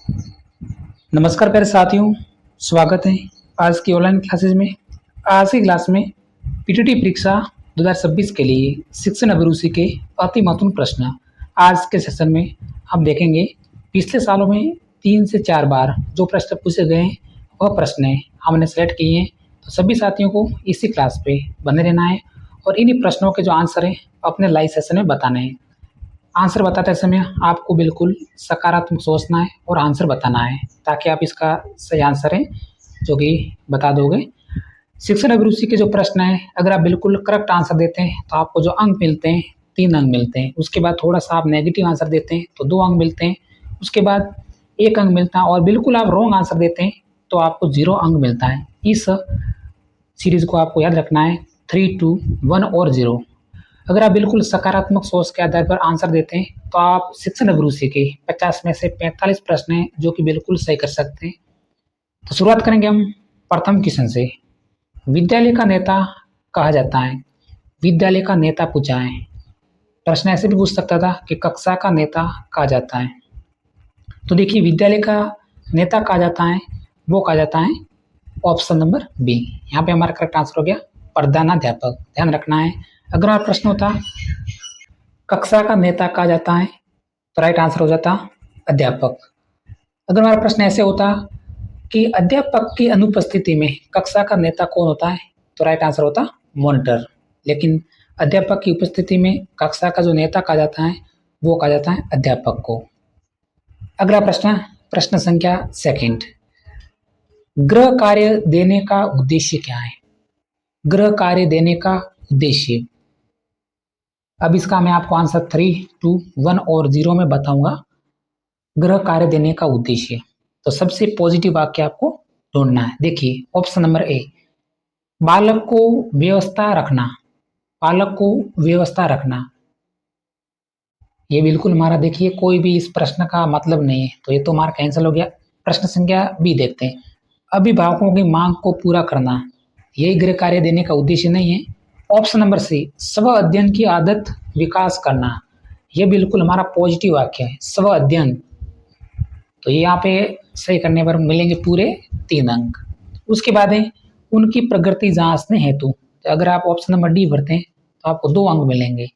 नमस्कार प्यारे साथियों, स्वागत है आज की ऑनलाइन क्लासेस में। आज की क्लास में पीटीटी परीक्षा 2026 के लिए शिक्षण अभिरुचि के अति महत्वपूर्ण प्रश्न आज के सेशन में हम देखेंगे। पिछले सालों में 3 से 4 बार जो प्रश्न पूछे गए हैं वह प्रश्न हमने सेलेक्ट किए हैं, तो सभी साथियों को इसी क्लास पे बने रहना है और इन्हीं प्रश्नों के जो आंसर हैं अपने लाइव सेशन में बताने हैं। आंसर बताते समय आपको बिल्कुल सकारात्मक सोचना है और आंसर बताना है ताकि आप इसका सही आंसर है जो कि बता दोगे। शिक्षण अभिरुचि के जो प्रश्न हैं अगर आप बिल्कुल करेक्ट आंसर देते हैं तो आपको जो अंक मिलते हैं 3 अंक मिलते हैं। उसके बाद थोड़ा सा आप नेगेटिव आंसर देते हैं तो 2 अंक मिलते हैं। उसके बाद 1 अंक मिलता है और बिल्कुल आप रॉन्ग आंसर देते हैं तो आपको 0 अंक मिलता है। इस सीरीज को आपको याद रखना है 3, 2, 1 और 0। अगर आप बिल्कुल सकारात्मक सोच के आधार पर आंसर देते हैं तो आप शिक्षण अभिरुचि के 50 में से 45 प्रश्न हैं जो कि बिल्कुल सही कर सकते हैं। तो शुरुआत करेंगे हम प्रथम क्वेश्चन से। विद्यालय का नेता कहा जाता है। विद्यालय का नेता पूछा है। प्रश्न ऐसे भी पूछ सकता था कि कक्षा का नेता कहा जाता है। तो देखिए विद्यालय का नेता कहा जाता है, वो कहा जाता है ऑप्शन नंबर बी। यहाँ पे हमारा करेक्ट आंसर हो गया प्रधानाध्यापक। ध्यान रखना है। अगर हमारा प्रश्न होता कक्षा का नेता कहा जाता है तो राइट आंसर हो जाता अध्यापक। अगर हमारा प्रश्न ऐसे होता कि अध्यापक की अनुपस्थिति में कक्षा का नेता कौन होता है तो राइट आंसर होता मॉनिटर। लेकिन अध्यापक की उपस्थिति में कक्षा का जो नेता कहा जाता है वो कहा जाता है अध्यापक को। अगला प्रश्न, प्रश्न संख्या सेकंड। गृह कार्य देने का उद्देश्य क्या है। गृह कार्य देने का उद्देश्य, अब इसका मैं आपको आंसर 3, 2, 1 और 0 में बताऊंगा। गृह कार्य देने का उद्देश्य, तो सबसे पॉजिटिव वाक्य आपको ढूंढना है। देखिए ऑप्शन नंबर ए, बालक को व्यवस्था रखना। बालक को व्यवस्था रखना, ये बिल्कुल हमारा देखिए कोई भी इस प्रश्न का मतलब नहीं है तो ये तो हमारा कैंसिल हो गया। प्रश्न संख्या बी देखते हैं। अभिभावकों की मांग को पूरा करना, यही गृह कार्य देने का उद्देश्य नहीं है। ऑप्शन नंबर सी, स्व अध्ययन की आदत विकास करना, यह बिल्कुल हमारा पॉजिटिव वाक्य है स्व अध्ययन। तो ये यहाँ पे सही करने पर मिलेंगे पूरे 3 अंक। उसके बाद है उनकी प्रगति जांचने हेतु, तो अगर आप ऑप्शन नंबर डी भरते हैं तो आपको 2 अंक मिलेंगे।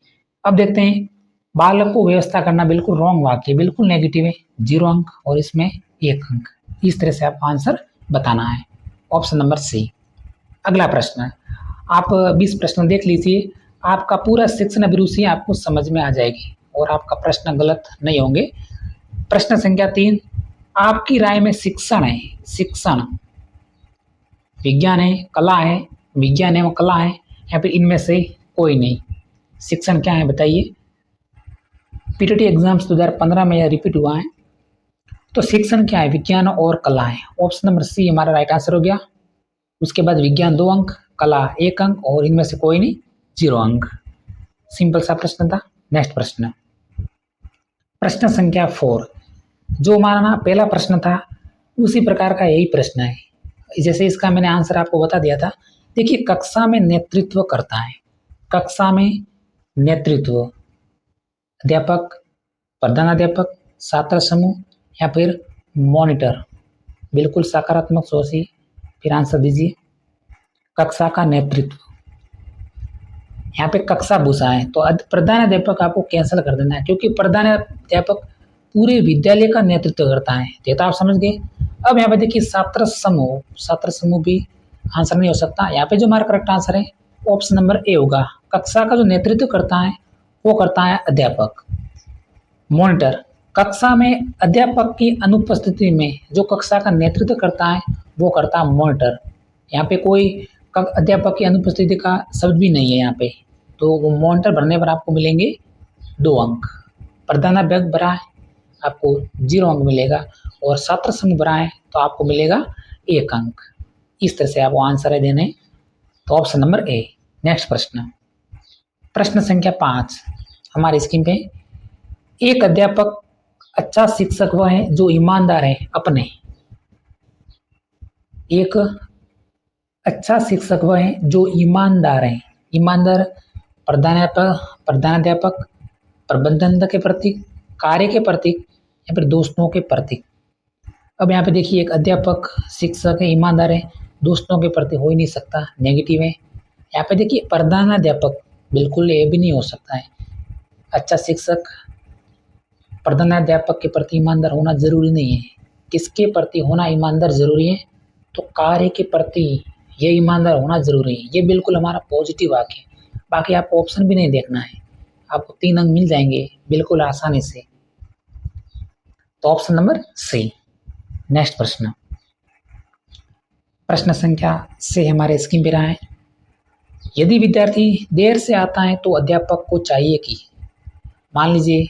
अब देखते हैं बालक को व्यवस्था करना, बिल्कुल रॉन्ग वाक्य, बिल्कुल नेगेटिव है, 0 अंक और इसमें 1 अंक। इस तरह से आपको आंसर बताना है ऑप्शन नंबर सी। अगला प्रश्न, आप 20 प्रश्न देख लीजिए, आपका पूरा शिक्षण अभिरुचि आपको समझ में आ जाएगी और आपका प्रश्न गलत नहीं होंगे। प्रश्न संख्या 3, आपकी राय में शिक्षण है, शिक्षण विज्ञान है, कला है, विज्ञान एवं कला है या फिर इनमें से कोई नहीं। शिक्षण क्या है बताइए। पीटीटी एग्जाम्स 2015 में यह रिपीट हुआ है। तो शिक्षण क्या है, विज्ञान और कला है। ऑप्शन नंबर सी हमारा राइट आंसर हो गया। उसके बाद विज्ञान 2 अंक, कला 1 अंक और इनमें से कोई नहीं 0 अंक। सिंपल सा प्रश्न था। नेक्स्ट प्रश्न, प्रश्न संख्या 4, जो हमारा पहला प्रश्न था उसी प्रकार का यही प्रश्न है, जैसे इसका मैंने आंसर आपको बता दिया था। देखिए कक्षा में नेतृत्व करता है, कक्षा में नेतृत्व अध्यापक, प्रधानाध्यापक, छात्र समूह या फिर मॉनिटर। बिल्कुल सकारात्मक सोचिए, फिर आंसर दीजिए। कक्षा का नेतृत्व, यहाँ पे कक्षा भूषा है तो प्रधानाध्यापक आपको कैंसिल कर देना है क्योंकि प्रधानाध्यापक पूरे विद्यालय का नेतृत्व करता है। ये तो आप समझ गए। अब यहाँ पे देखिए छात्र समूह, छात्र समूह भी आंसर नहीं हो सकता। यहाँ पे जो हमारा करेक्ट आंसर है ऑप्शन नंबर ए होगा। कक्षा का जो नेतृत्व करता है वो करता है अध्यापक। मॉनिटर, कक्षा में अध्यापक की अनुपस्थिति में जो कक्षा का नेतृत्व करता है वो करता है मॉनिटर। यहाँ पे कोई अध्यापक की अनुपस्थिति का शब्द भी नहीं है यहाँ पे, तो वो मॉनिटर भरने पर आपको मिलेंगे 2 अंक। प्रधानाध्यापक भरा है आपको 0 अंक मिलेगा और छात्र समूह भरा है तो आपको मिलेगा 1 अंक। इस तरह से आपको आंसर है देने, तो ऑप्शन नंबर ए। नेक्स्ट प्रश्न, प्रश्न संख्या 5 हमारी स्क्रीन पे। एक अध्यापक अच्छा शिक्षक वह है जो ईमानदार है अपने, एक अच्छा शिक्षक वह है जो ईमानदार है। ईमानदार प्रधानाध्यापक, प्रबंधन के प्रति, कार्य के प्रति या फिर दोस्तों के प्रति। अब यहाँ पे देखिए, एक अध्यापक शिक्षक है, ईमानदार है, दोस्तों के प्रति हो ही नहीं सकता, नेगेटिव है। यहाँ पे देखिए प्रधानाध्यापक, बिल्कुल ये भी नहीं हो सकता है। अच्छा शिक्षक प्रधानाध्यापक के प्रति ईमानदार होना जरूरी नहीं है। किसके प्रति होना ईमानदार जरूरी है? तो कार्य के प्रति ये ईमानदार होना जरूरी है। ये बिल्कुल हमारा पॉजिटिव वाक्य है। बाकी आपको ऑप्शन भी नहीं देखना है, आपको 3 अंक मिल जाएंगे बिल्कुल आसानी से। तो ऑप्शन नंबर सी। नेक्स्ट प्रश्न, प्रश्न संख्या से हमारे स्क्रीन पे रहा है। यदि विद्यार्थी देर से आता है तो अध्यापक को चाहिए कि, मान लीजिए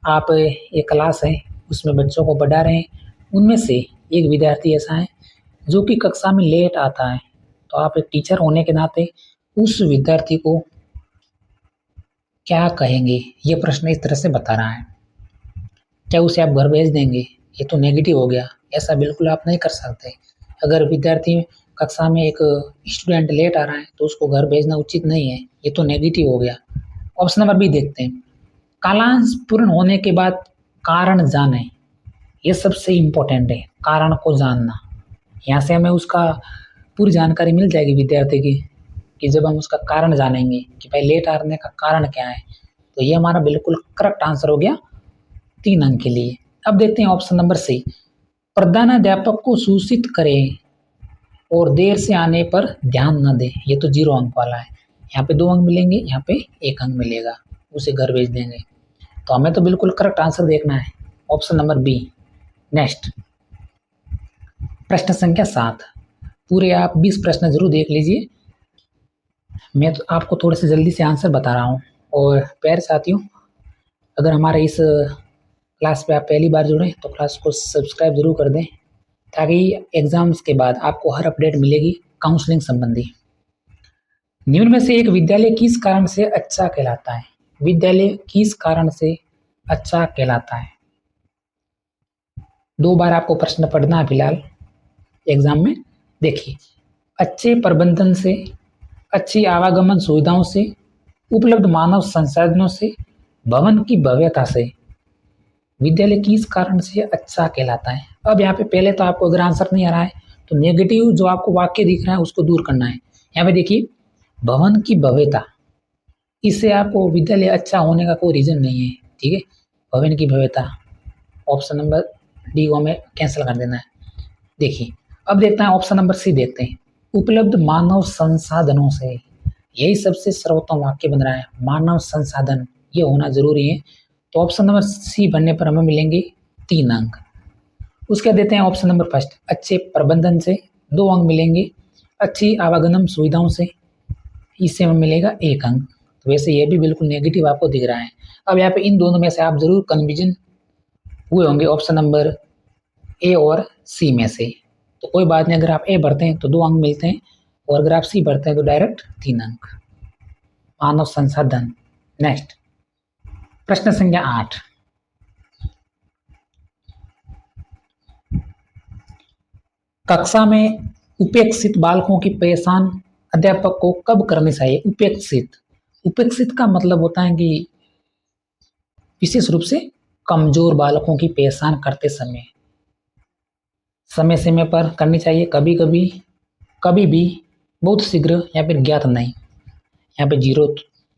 आप एक क्लास है, उसमें बच्चों को पढ़ा रहे हैं, उनमें से एक विद्यार्थी ऐसा है जो कि कक्षा में लेट आता है, तो आप एक टीचर होने के नाते उस विद्यार्थी को क्या कहेंगे? ये प्रश्न इस तरह से बता रहा है। क्या उसे आप घर भेज देंगे? ये तो नेगेटिव हो गया, ऐसा बिल्कुल आप नहीं कर सकते। अगर विद्यार्थी कक्षा में एक स्टूडेंट लेट आ रहा है तो उसको घर भेजना उचित नहीं है, ये तो नेगेटिव हो गया। ऑप्शन नंबर बी देखते हैं, कालांश पूर्ण होने के बाद कारण जाने। ये सबसे इम्पोर्टेंट है, कारण को जानना। यहाँ से हमें उसका पूरी जानकारी मिल जाएगी विद्यार्थी की, कि जब हम उसका कारण जानेंगे कि भाई लेट आने का कारण क्या है, तो ये हमारा बिल्कुल करेक्ट आंसर हो गया 3 अंक के लिए। अब देखते हैं ऑप्शन नंबर सी, प्रधानाध्यापक को सूचित करें और देर से आने पर ध्यान न दें। ये तो 0 अंक वाला है, यहाँ पे 2 अंक मिलेंगे, यहाँ पे 1 अंक मिलेगा, उसे घर भेज देंगे। तो हमें तो बिल्कुल करेक्ट आंसर देखना है, ऑप्शन नंबर बी। नेक्स्ट प्रश्न संख्या 7, पूरे आप 20 प्रश्न जरूर देख लीजिए, मैं तो आपको थोड़े से जल्दी से आंसर बता रहा हूँ। और प्यारे साथियों, अगर हमारे इस क्लास पे आप पहली बार जुड़े तो क्लास को सब्सक्राइब जरूर कर दें, ताकि एग्जाम्स के बाद आपको हर अपडेट मिलेगी काउंसलिंग संबंधी। निम्न में से एक विद्यालय किस कारण से अच्छा कहलाता है? विद्यालय किस कारण से अच्छा कहलाता है? 2 बार आपको प्रश्न पढ़ना है फिलहाल एग्जाम में। देखिए, अच्छे प्रबंधन से, अच्छी आवागमन सुविधाओं से, उपलब्ध मानव संसाधनों से, भवन की भव्यता से विद्यालय किस कारण से अच्छा कहलाता है। अब यहाँ पे पहले तो आपको अगर आंसर नहीं आ रहा है तो नेगेटिव जो आपको वाक्य दिख रहा है उसको दूर करना है। यहाँ पे देखिए, भवन की भव्यता, इससे आपको विद्यालय अच्छा होने का कोई रीजन नहीं है, ठीक है। भवन की भव्यता, ऑप्शन नंबर डी को हमें कैंसिल कर देना है। देखिए, अब देखते हैं ऑप्शन नंबर सी, देखते हैं उपलब्ध मानव संसाधनों से। यही सबसे सर्वोत्तम वाक्य बन रहा है, मानव संसाधन ये होना जरूरी है। तो ऑप्शन नंबर सी बनने पर हमें मिलेंगे 3 अंक। उसके देते हैं ऑप्शन नंबर फर्स्ट, अच्छे प्रबंधन से 2 अंक मिलेंगे, अच्छी आवागमन सुविधाओं से, इससे हमें मिलेगा 1 अंक। तो वैसे ये भी बिल्कुल नेगेटिव आपको दिख रहा है। अब यहाँ पे इन दोनों में से आप जरूर कन्फ्यूजन हुए होंगे ऑप्शन नंबर ए और सी में से, तो कोई बात नहीं, अगर आप ए भरते हैं तो 2 अंक मिलते हैं, और अगर आप सी भरते हैं तो डायरेक्ट 3 अंक। मानव संसाधन। नेक्स्ट प्रश्न संख्या 8, कक्षा में उपेक्षित बालकों की पहचान अध्यापक को कब करनी चाहिए? उपेक्षित, उपेक्षित का मतलब होता है कि विशेष रूप से कमजोर बालकों की पहचान करते समय समय समय पर करनी चाहिए, कभी कभी, कभी भी, बहुत शीघ्र, या फिर ज्ञात नहीं। यहाँ पे 0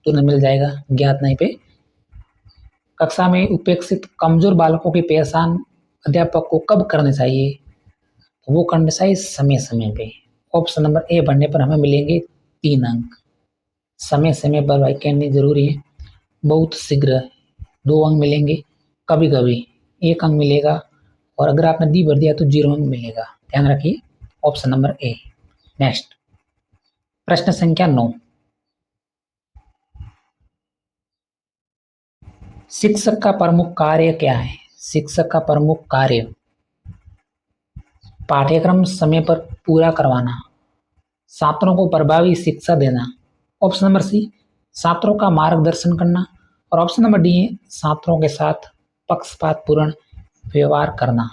तुरंत मिल जाएगा, ज्ञात नहीं पे। कक्षा में उपेक्षित कमजोर बालकों की पहचान अध्यापक को कब करनी चाहिए? तो वो करनी चाहिए समय समय पे। ऑप्शन नंबर ए बनने पर हमें मिलेंगे 3 अंक। समय समय पर भाई कहनी जरूरी है, बहुत शीघ्र 2 अंक मिलेंगे, कभी कभी 1 अंक मिलेगा, और अगर आपने दी भर दिया तो 0 अंक मिलेगा। ध्यान रखिए, ऑप्शन नंबर ए। नेक्स्ट प्रश्न संख्या 9, शिक्षक का प्रमुख कार्य क्या है? शिक्षक का प्रमुख कार्य पाठ्यक्रम समय पर पूरा करवाना, छात्रों को प्रभावी शिक्षा देना, ऑप्शन नंबर सी छात्रों का मार्गदर्शन करना, और ऑप्शन नंबर डी है छात्रों के साथ पक्षपातपूर्ण व्यवहार करना।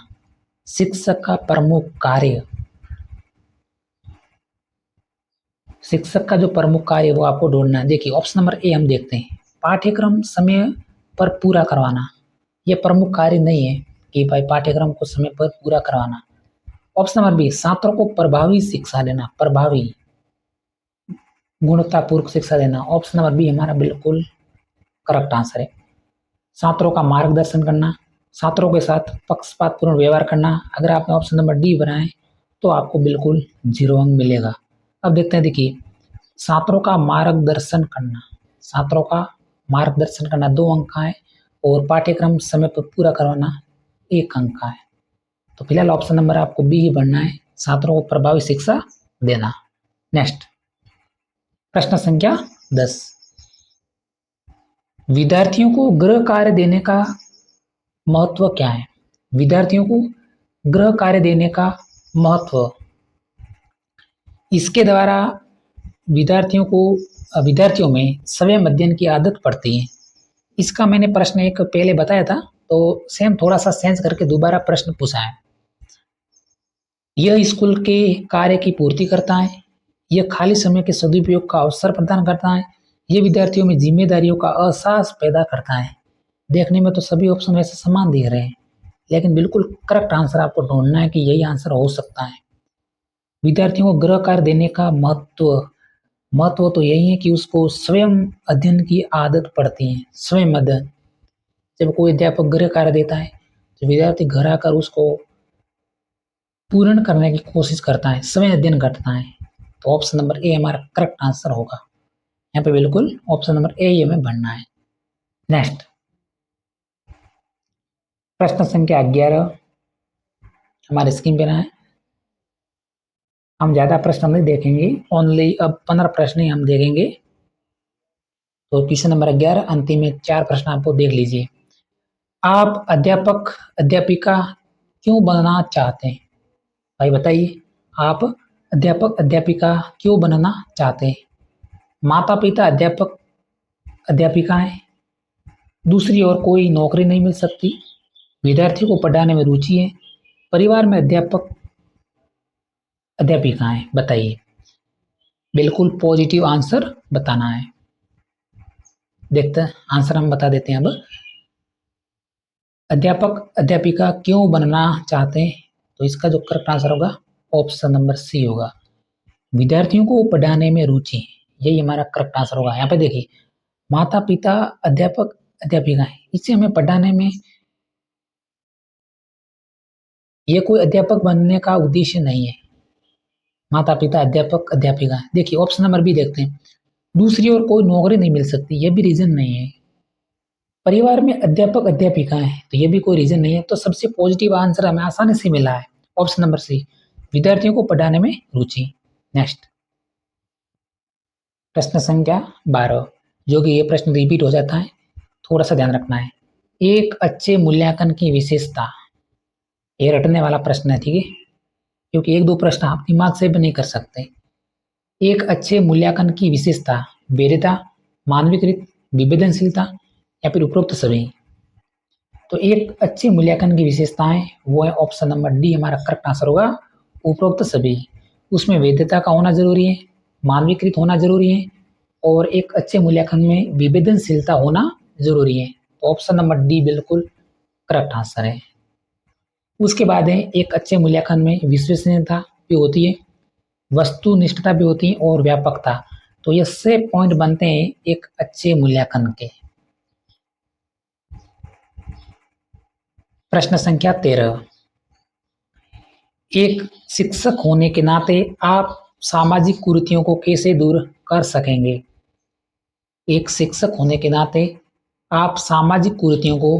शिक्षक का प्रमुख कार्य, शिक्षक का जो प्रमुख कार्य वो आपको ढूंढना है। देखिए, ऑप्शन नंबर ए हम देखते हैं, पाठ्यक्रम समय पर पूरा करवाना, ये प्रमुख कार्य नहीं है। कि भाई पाठ्यक्रम को समय पर पूरा करवाना। ऑप्शन नंबर बी, छात्रों को प्रभावी शिक्षा देना, प्रभावी गुणवत्तापूर्ण शिक्षा देना। ऑप्शन नंबर बी हमारा बिल्कुल करेक्ट आंसर है। छात्रों का मार्गदर्शन करना, छात्रों के साथ पक्षपातपूर्ण व्यवहार करना। अगर आपने ऑप्शन नंबर डी बनाए तो आपको बिल्कुल 0 अंक मिलेगा। अब देखते हैं, देखिए, छात्रों का मार्गदर्शन करना, छात्रों का मार्गदर्शन करना 2 अंक का है और पाठ्यक्रम समय पर पूरा करवाना 1 अंक का है। तो फिलहाल ऑप्शन नंबर आपको बी ही बनना है, छात्रों को प्रभावी शिक्षा देना। नेक्स्ट प्रश्न संख्या 10, विद्यार्थियों को गृह कार्य देने का महत्व क्या है? विद्यार्थियों को गृह कार्य देने का महत्व, इसके द्वारा विद्यार्थियों में स्वयं अध्ययन की आदत पड़ती है। इसका मैंने प्रश्न एक पहले बताया था, तो सेम थोड़ा सा चेंज करके दोबारा प्रश्न पूछा है। यह स्कूल के कार्य की पूर्ति करता है, यह खाली समय के सदुपयोग का अवसर प्रदान करता है, यह विद्यार्थियों में जिम्मेदारियों का एहसास पैदा करता है। देखने में तो सभी ऑप्शन वैसे समान दिख रहे हैं, लेकिन बिल्कुल करेक्ट आंसर आपको ढूंढना है कि यही आंसर हो सकता है। विद्यार्थियों को गृह कार्य देने का महत्व तो यही है कि उसको स्वयं अध्ययन की आदत पड़ती है। स्वयं अध्ययन, जब कोई अध्यापक गृह कार्य देता है तो विद्यार्थी घर आकर उसको पूर्ण करने की कोशिश करता है, स्वयं अध्ययन करता है। तो ऑप्शन नंबर ए हमारा करेक्ट आंसर होगा। यहाँ पे बिल्कुल ऑप्शन नंबर ए ही हमें भरना है। नेक्स्ट प्रश्न संख्या 11 हमारे स्क्रीन पे रहा है। हम ज्यादा प्रश्न नहीं देखेंगे, ओनली अब 15 प्रश्न ही हम देखेंगे। तो क्वेश्चन नंबर 11 अंतिम में 4 प्रश्न आपको देख लीजिए। आप अध्यापक अध्यापिका क्यों बनना चाहते हैं? भाई बताइए, आप अध्यापक अध्यापिका क्यों बनना चाहते हैं? माता पिता अध्यापक अध्यापिका हैं, दूसरी ओर कोई नौकरी नहीं मिल सकती, विद्यार्थियों को पढ़ाने में रुचि है, परिवार में अध्यापक अध्यापिका हैं। बताइए, बिल्कुल पॉजिटिव आंसर बताना है। देखते हैं आंसर, हम बता देते हैं। अब अध्यापक अध्यापिका क्यों बनना चाहते हैं, तो इसका जो करेक्ट आंसर होगा ऑप्शन नंबर सी होगा, विद्यार्थियों को पढ़ाने में रुचि, यही हमारा करेक्ट आंसर होगा। यहाँ पे देखिए, माता पिता अध्यापक अध्यापिका है, इससे हमें पढ़ाने में, ये कोई अध्यापक बनने का उद्देश्य नहीं है। माता पिता अध्यापक अध्यापिका, देखिए ऑप्शन नंबर बी देखते हैं, दूसरी ओर कोई नौकरी नहीं मिल सकती, ये भी रीजन नहीं है। परिवार में अध्यापक अध्यापिका है, तो ये भी कोई रीजन नहीं है। तो सबसे पॉजिटिव आंसर हमें आसानी से मिला है, ऑप्शन नंबर सी, विद्यार्थियों को पढ़ाने में रुचि। नेक्स्ट प्रश्न संख्या 12, जो कि ये प्रश्न रिपीट हो जाता है, थोड़ा सा ध्यान रखना है। एक अच्छे मूल्यांकन की विशेषता, ये रटने वाला प्रश्न है, ठीक है, क्योंकि 1-2 प्रश्न आप दिमाग से भी नहीं कर सकते। एक अच्छे मूल्यांकन की विशेषता, वैधता, मानवीकृत, विवेदनशीलता या फिर उपरोक्त सभी। तो एक अच्छे मूल्यांकन की विशेषताएं वो है ऑप्शन नंबर डी हमारा करेक्ट आंसर होगा, उपरोक्त सभी। उसमें वैधता का होना जरूरी है, मानवीकृत होना जरूरी है और एक अच्छे मूल्यांकन में विवेदनशीलता होना जरूरी है। तो ऑप्शन नंबर डी बिल्कुल करेक्ट आंसर है। उसके बाद है, एक अच्छे मूल्यांकन में विश्वसनीयता भी होती है, वस्तुनिष्ठता भी होती है और व्यापकता। तो ये 6 पॉइंट बनते हैं एक अच्छे मूल्यांकन के। प्रश्न संख्या 13, एक शिक्षक होने के नाते आप सामाजिक कुरीतियों को कैसे दूर कर सकेंगे? एक शिक्षक होने के नाते आप सामाजिक कुरीतियों को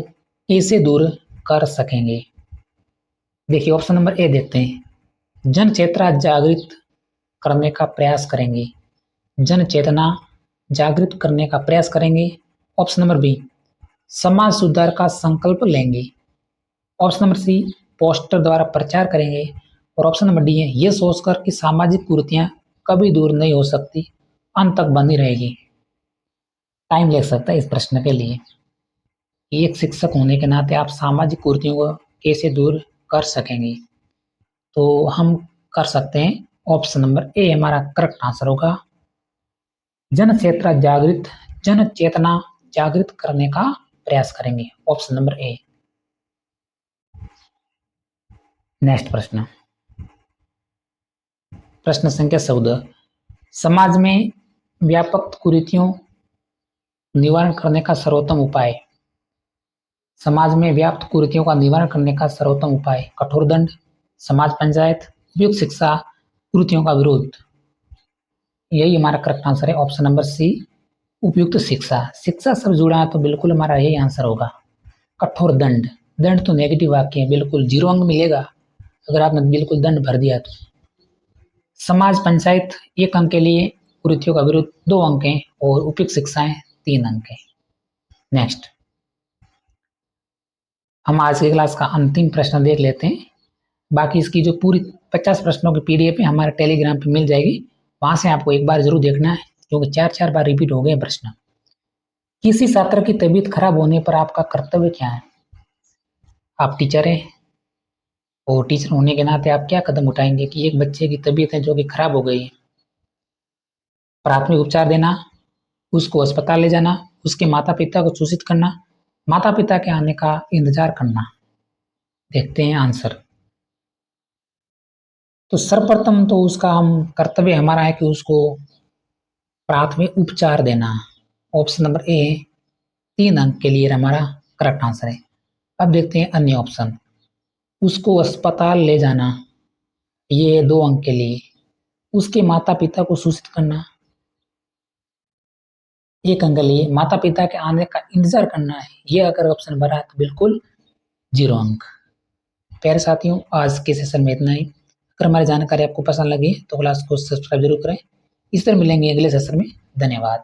कैसे दूर कर सकेंगे? देखिए ऑप्शन नंबर ए देखते हैं, जन चेतना जागृत करने का प्रयास करेंगे, जन चेतना जागृत करने का प्रयास करेंगे। ऑप्शन नंबर बी, समाज सुधार का संकल्प लेंगे। ऑप्शन नंबर सी, पोस्टर द्वारा प्रचार करेंगे। और ऑप्शन नंबर डी है, ये सोचकर कि सामाजिक कुरीतियां कभी दूर नहीं हो सकती, अंत तक बनी रहेगी। टाइम लग सकता है इस प्रश्न के लिए, एक शिक्षक होने के नाते आप सामाजिक कुरीतियों को कैसे दूर कर सकेंगे? तो हम कर सकते हैं, ऑप्शन नंबर ए हमारा करेक्ट आंसर होगा, जन चेतना जागृत करने का प्रयास करेंगे। Option number A. नेक्स्ट प्रश्न, प्रश्न संख्या 14, समाज में व्यापक कुरीतियों निवारण करने का सर्वोत्तम उपाय। समाज में व्याप्त कुरीतियों का निवारण करने का सर्वोत्तम उपाय कठोर दंड, समाज पंचायत, उपयुक्त शिक्षा, कुरीतियों का विरोध। यही हमारा करेक्ट आंसर है, ऑप्शन नंबर सी, उपयुक्त शिक्षा। शिक्षा सब जुड़ा है तो बिल्कुल हमारा यही आंसर होगा। कठोर दंड, दंड तो नेगेटिव वाक्य है, बिल्कुल 0 अंक मिलेगा अगर आपने बिल्कुल दंड भर दिया तो। समाज पंचायत 1 अंक के लिए, कुरीतियों का विरोध 2 अंक हैं और उपयुक्त शिक्षाएं 3 अंक है। नेक्स्ट, हम आज की क्लास का अंतिम प्रश्न देख लेते हैं। बाकी इसकी जो पूरी 50 प्रश्नों की पीडीएफ है हमारे टेलीग्राम पे मिल जाएगी, वहां से आपको एक बार जरूर देखना है क्योंकि 4-4 बार रिपीट हो गए प्रश्न। किसी छात्र की तबीयत खराब होने पर आपका कर्तव्य क्या है। आप टीचर हैं और टीचर होने के नाते आप क्या कदम उठाएंगे कि एक बच्चे की तबीयत है जो कि खराब हो गई है, प्राथमिक उपचार देना, उसको अस्पताल ले जाना, उसके माता पिता को सूचित करना, माता पिता के आने का इंतजार करना। देखते हैं आंसर। तो सर्वप्रथम तो उसका हम कर्तव्य हमारा है कि उसको प्राथमिक उपचार देना। ऑप्शन नंबर ए 3 अंक के लिए हमारा करेक्ट आंसर है। अब देखते हैं अन्य ऑप्शन। उसको अस्पताल ले जाना, ये 2 अंक के लिए। उसके माता पिता को सूचित करना, 1 अंक के लिए। माता पिता के आने का इंतजार करना है, ये अगर ऑप्शन भरा है तो बिल्कुल 0 अंक। प्यारे साथियों, आज के सेशन में इतना ही। अगर हमारी जानकारी आपको पसंद लगी तो क्लास को सब्सक्राइब जरूर करें। इस तरह मिलेंगे अगले सेशन में। धन्यवाद।